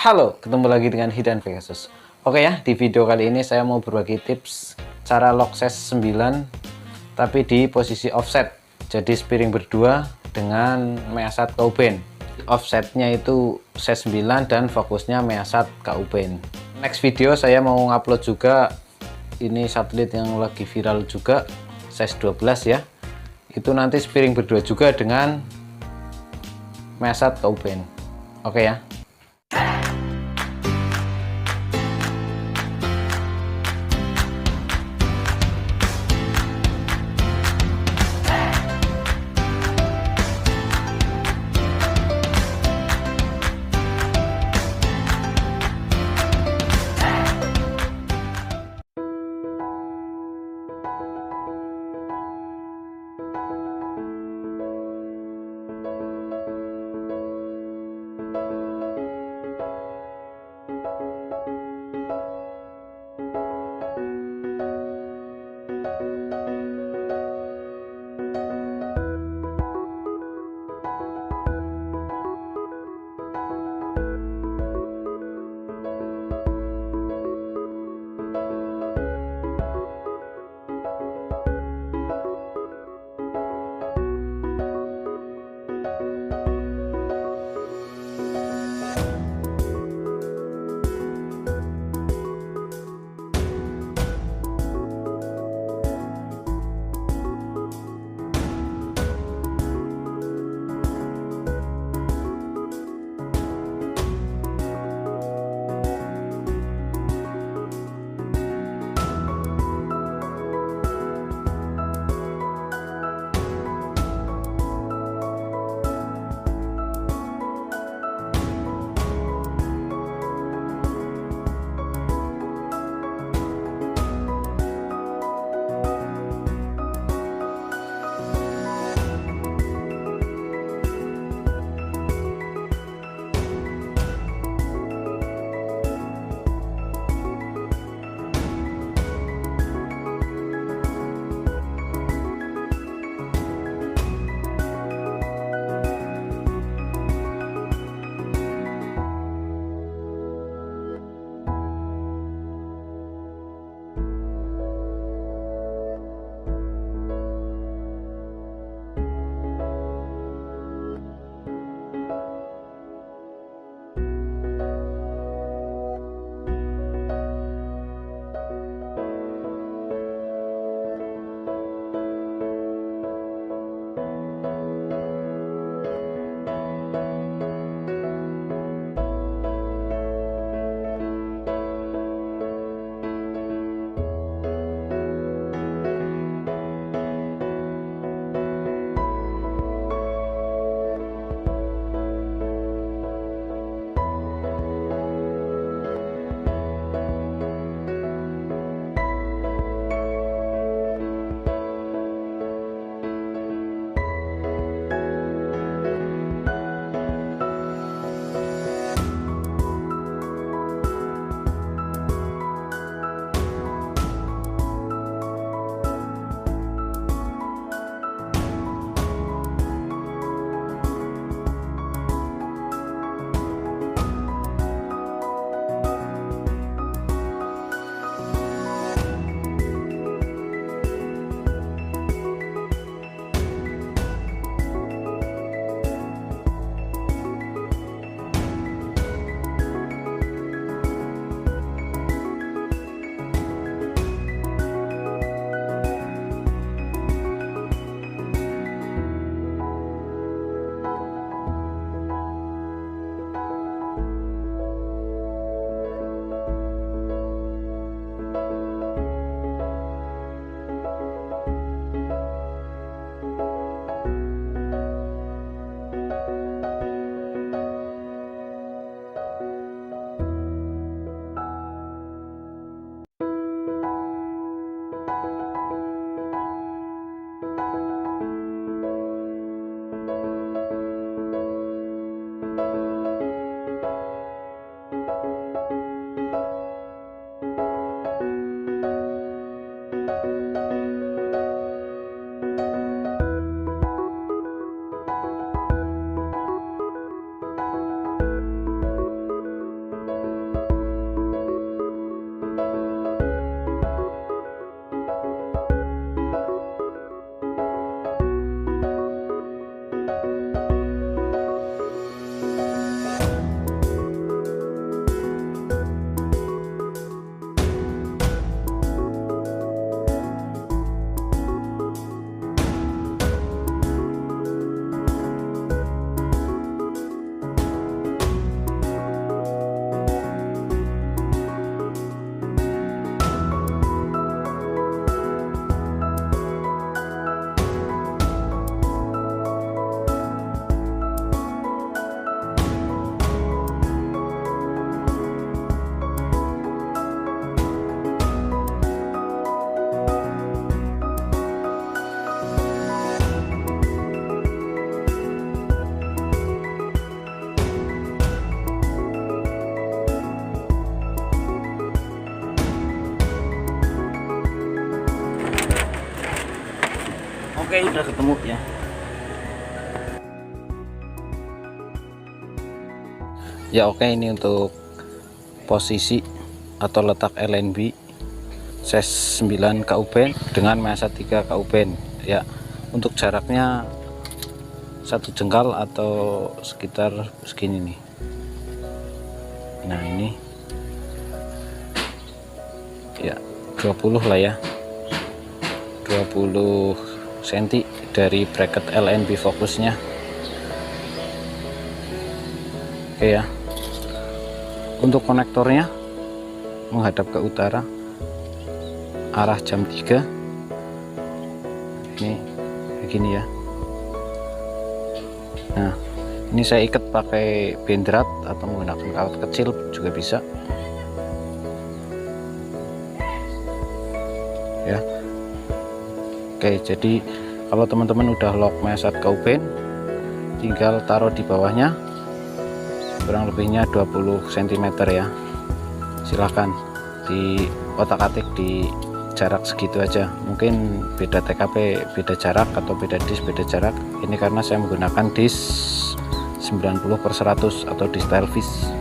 Halo, ketemu lagi dengan Hidan Pegasus. Oke ya, di video kali ini saya mau berbagi tips cara lock ses 9 tapi di posisi offset. Jadi spiring berdua dengan measat kauben. Offsetnya itu ses 9 dan fokusnya measat kauben. Next video saya mau ngupload juga ini satelit yang lagi viral juga, ses 12 ya. Itu nanti spiring berdua juga dengan measat kauben. Oke ya. Oke, udah ketemu ya. Ya oke, ini untuk posisi atau letak LNB SES 9 KUben dengan masa 3 KUben ya. Untuk jaraknya 1 jengkal atau sekitar segini nih. Nah ini ya 20 lah ya, 20 cm dari bracket LNB fokusnya. Oke ya, untuk konektornya menghadap ke utara arah jam 3 ini begini ya. Nah ini saya ikat pakai bendrat atau menggunakan kawat kecil juga bisa ya. Oke, jadi kalau teman-teman udah lock mesat KUben, tinggal taruh di bawahnya kurang lebihnya 20 cm ya. Silahkan di otak-atik di jarak segitu aja. Mungkin beda TKP beda jarak atau beda disk beda jarak. Ini karena saya menggunakan disk 90/100 atau disk Telvis.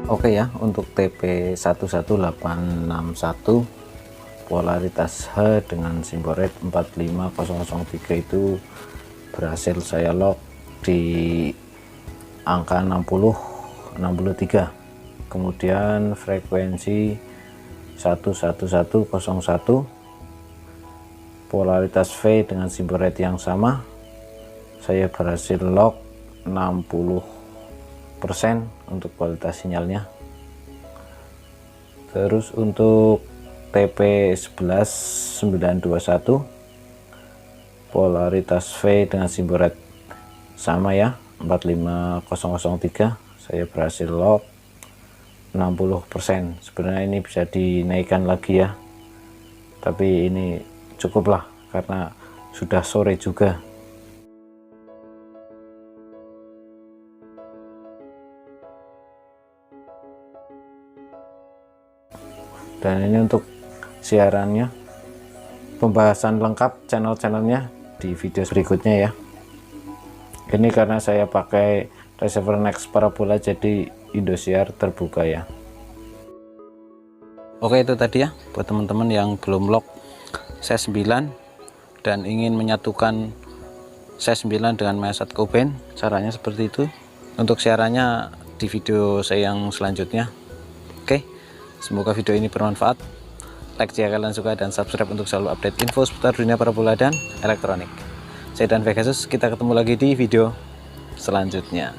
Oke ya, untuk TP11861 polaritas H dengan simbol red 45003 itu berhasil saya lock di angka 63. Kemudian frekuensi 11101, polaritas V dengan simbol red yang sama, saya berhasil lock 60% untuk kualitas sinyalnya. Terus untuk TP11921 polaritas V dengan simbol red sama ya, 45003, saya berhasil lock 60%. Sebenarnya ini bisa dinaikkan lagi ya, tapi ini cukuplah karena sudah sore juga. Dan ini untuk siarannya, pembahasan lengkap channel-channelnya di video berikutnya ya. Ini karena saya pakai receiver Nex Parabola, jadi Indosiar terbuka ya. Oke, itu tadi ya buat teman-teman yang belum lock SES 9 dan ingin menyatukan SES 9 dengan mesat KUben, caranya seperti itu. Untuk siarannya di video saya yang selanjutnya. Oke, semoga video ini bermanfaat. Like jika kalian suka dan subscribe untuk selalu update info seputar dunia parabola dan elektronik. Saya dan Pegasus, kita ketemu lagi di video selanjutnya.